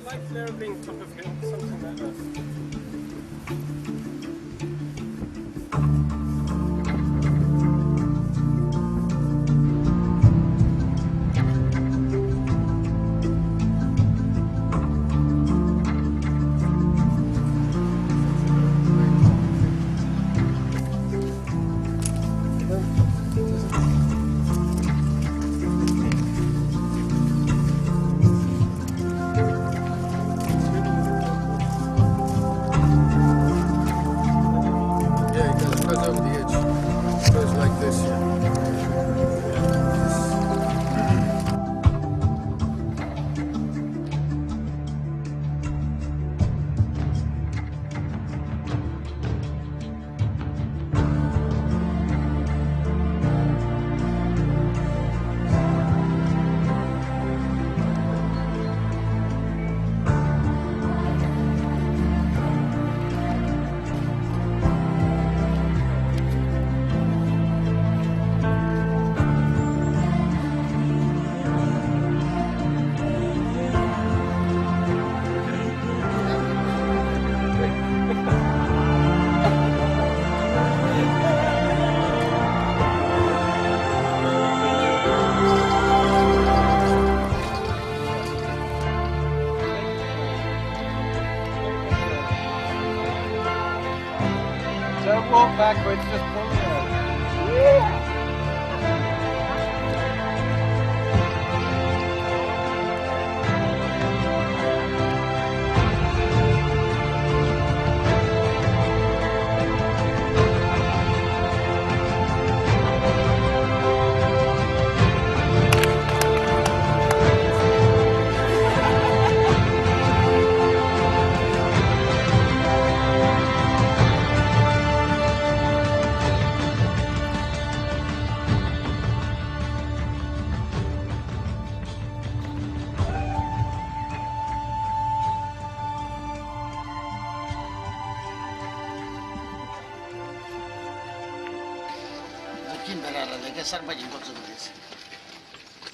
Like layering top of hill, something like that. Yeah, it goes over the edge. It goes like this, yeah. Don't walk backwards, just pull it.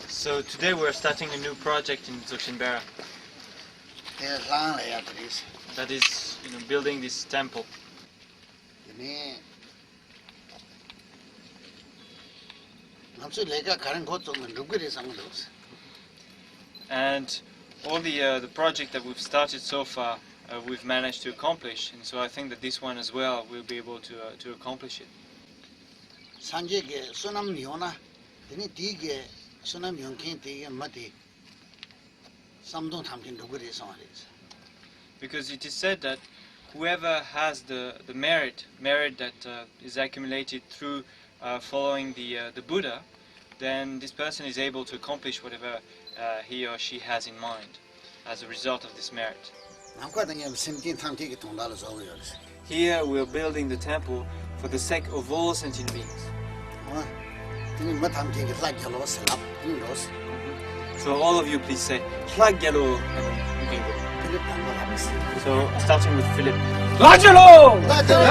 So today we're starting a new project in Dzogchinbera. That is, building this temple. And all the project that we've started so far, we've managed to accomplish, and so I think that this one as well will be able to accomplish it. Because it is said that whoever has the merit that is accumulated through following the Buddha, then this person is able to accomplish whatever he or she has in mind as a result of this merit. Here we are building the temple for the sake of all sentient beings. So all of you please say Tlaggyalo, and you can go. So starting with Philip. Tlaggyalo! Tlaggyalo!